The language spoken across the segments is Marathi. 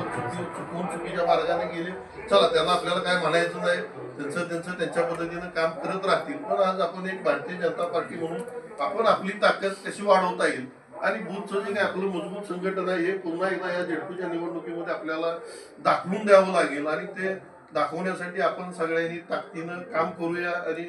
चुकून चुकीच्या मार्गाने गेले, चला त्यांना आपल्याला काय म्हणायचं नाही, त्यांचं त्यांच्या पद्धतीनं काम करत राहतील. पण आज आपण एक भारतीय जनता पार्टी म्हणून आपण आपली ताकद कशी वाढवता येईल आणि बूथचं जे काही आपलं मजबूत संघटन आहे हे पुन्हा एकदा या जेडपीच्या निवडणुकीमध्ये आपल्याला दाखवून द्यावं लागेल आणि ते दाखवण्यासाठी आपण सगळ्यांनी ताकदीनं काम करूया. आणि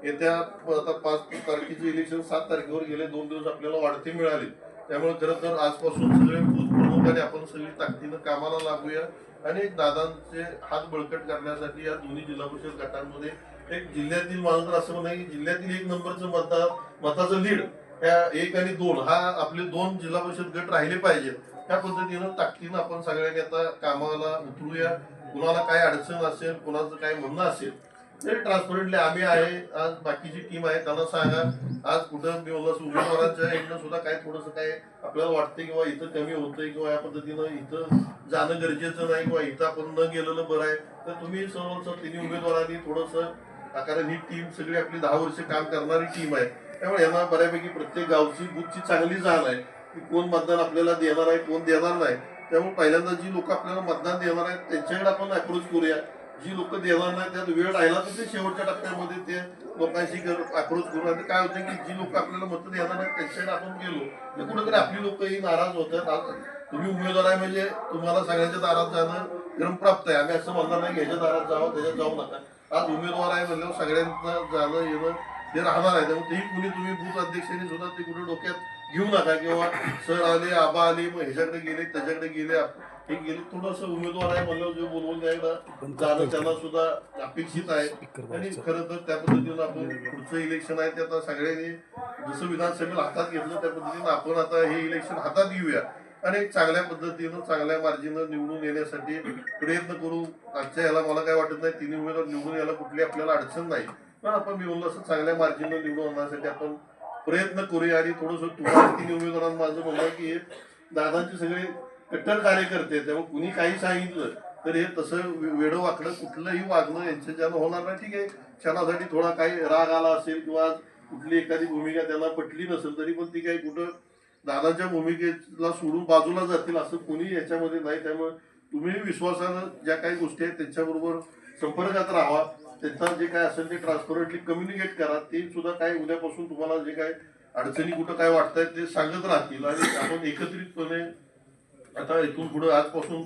येत्या आता 5 तारखेचं इलेक्शन 7 तारखेवर गेले 2 दिवस आपल्याला वाढते मिळाले, त्यामुळे खरं तर आजपासून सगळे बूथ प्रमुखाने आपण सगळी ताकदीनं कामाला लागूया आणि दादांचे हात बळकट करण्यासाठी या दोन्ही जिल्हा परिषद गटांमध्ये एक जिल्ह्यातील माझं तर असं नाही, जिल्ह्यातील 1 नंबरचं मताचं लीड ह्या 1 आणि 2 हा आपले 2 जिल्हा परिषद गट राहिले पाहिजेत. त्या पद्धतीनं ताकदीनं आपण सगळ्यांनी आता कामाला उतरूया. कुणाला काय अडचण असेल, कुणाचं काय म्हणणं असेल तरी ट्रान्सपरंटली आम्ही आहे, आज बाकीची टीम आहे, त्यांना सांगा. आज कुठं मी बोललो उमेदवारांच्या इकडनं सुद्धा काय थोडंसं काय आपल्याला वाटतंय किंवा इथं कमी होतंय किंवा या पद्धतीनं इथं जाणं गरजेचं नाही किंवा इथं आपण न गेलेलं बरं आहे, तर तुम्ही सर्व तिन्ही उमेदवारांनी थोडंसं, कारण ही टीम सगळी आपली 10 वर्ष काम करणारी टीम आहे, त्यामुळे यांना बऱ्यापैकी प्रत्येक गावची बूथची चांगली जाण आहे की कोण मतदान आपल्याला देणार आहे, कोण देणार नाही. त्यामुळे पहिल्यांदा जी लोक आपल्याला मतदान देणार आहेत त्यांच्याकडे आपण अप्रोच करूया. जी लोक देणार नाही त्यात वेळ राहिला तर ते शेवटच्या टप्प्यामध्ये ते लोकांशी अप्रोच करू. आणि काय होतं की जी लोक आपल्याला मतं देणार नाही त्यांच्याकडे आपण गेलो तर कुठेतरी आपली लोक ही नाराज होतात. तुम्ही उमेदवार आहे म्हणजे तुम्हाला सगळ्यांच्या दारात जाणं क्रमप्राप्त आहे, आम्ही असं म्हणणार नाही ह्याच्या दारात जावं त्याच्यात जाऊ नका. आज उमेदवार आहे म्हणल्यावर सगळ्यांचं जाणं येणं हे राहणार आहे. त्यामुळे तेही कुणी तुम्ही बूथ अध्यक्षांनी सुद्धा ते कुठे डोक्यात घेऊ नका किंवा सर आले आबा आले मग ह्याच्याकडे गेले त्याच्याकडे गेले हे गेले. थोडंसं उमेदवार आहे म्हणल्यावर जो बोलवून द्यायला जाणं त्यांना सुद्धा अपेक्षित आहे. आणि खरं तर त्या पद्धतीनं आपण पुढचं इलेक्शन आहे ते आता सगळ्यांनी जसं विधानसभेला हातात घेतलं त्या पद्धतीनं आपण आता हे इलेक्शन हातात घेऊया आणि चांगल्या पद्धतीनं चांगल्या मार्जिननं निवडून येण्यासाठी प्रयत्न करू. आजच्या याला मला काय वाटत नाही तिन्ही उमेदवार निवडून यायला कुठली आपल्याला अडचण नाही, पण आपण मी म्हणलं असं चांगल्या मार्जिननं निवडून आणण्यासाठी आपण प्रयत्न करूया. आणि थोडंसं तुम्हाला तिन्ही उमेदवारांना माझं म्हणणं की हे दादांचे सगळे कट्टर कार्यकर्ते, त्यामुळे कुणी काही सांगितलं तर हे तसं वेडं वाकडं कुठलंही वागणं यांच्या ज्यानं होणार नाही. ठीक आहे, क्षणासाठी थोडा काही राग आला असेल किंवा कुठली एखादी भूमिका त्यांना पटली नसेल तरी पण ती काही कुठं दादांच्या भूमिकेला सोडून बाजूला जातील असं कोणी याच्यामध्ये नाही. त्यामुळे तुम्ही विश्वासानं ज्या काही गोष्टी आहेत त्यांच्याबरोबर संपर्कात राहा, त्यांचा जे काय असेल ते ट्रान्सपरंटली कम्युनिकेट करा. ते सुद्धा काय उद्यापासून तुम्हाला जे काय अडचणी कुठं काय वाटतायत ते सांगत राहतील आणि आपण एकत्रितपणे आता इथून पुढे आजपासून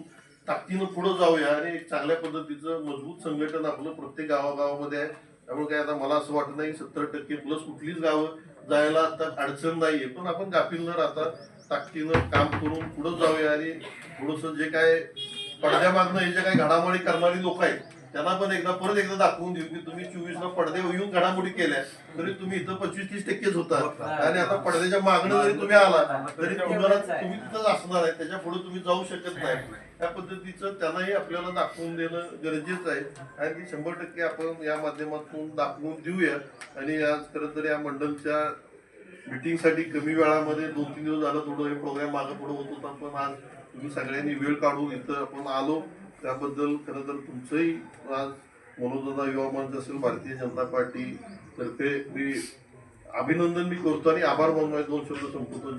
ताकदीनं पुढे जाऊया आणि एक चांगल्या पद्धतीचं मजबूत संघटन आपलं प्रत्येक गावागावामध्ये आहे. त्यामुळे काय आता मला असं वाटत नाही 70% प्लस कुठलीच गावं जायला आता अडचण नाहीये, पण आपण गाफील न राहता ताकदीनं काम करून पुढे जाऊया. आणि थोडंसं जे काय पडद्यामागनं हे जे काही घडामोडी करणारी लोक आहेत त्यांना पण परत एकदा दाखवून देऊ की तुम्ही 24ला पडदे येऊन घडामोडी केल्या तरी तुम्ही इथं 25-30% होता आणि आता पडद्याच्या मागणं जरी तुम्ही आला तरी तुम्ही तिथंच असणार आहे, त्याच्या पुढे तुम्ही जाऊ शकत नाही. त्या पद्धतीचं त्यांनाही आपल्याला दाखवून देणं गरजेचं आहे आणि ती 100% आपण या माध्यमातून दाखवून देऊया. आणि आज खरं तर या मंडलच्या मिटिंगसाठी कमी वेळामध्ये 2-3 दिवस झालं थोडं हे प्रोग्राम मागं पुढे होत होता, पण आज तुम्ही सगळ्यांनी वेळ काढून इथं आपण आलो त्याबद्दल खरं तर तुमचंही आज मनोजदादा युवा मंच असेल भारतीय जनता पार्टी तर्फे मी अभिनंदन मी करतो आणि आभार मानून 2 शब्द संपवतो.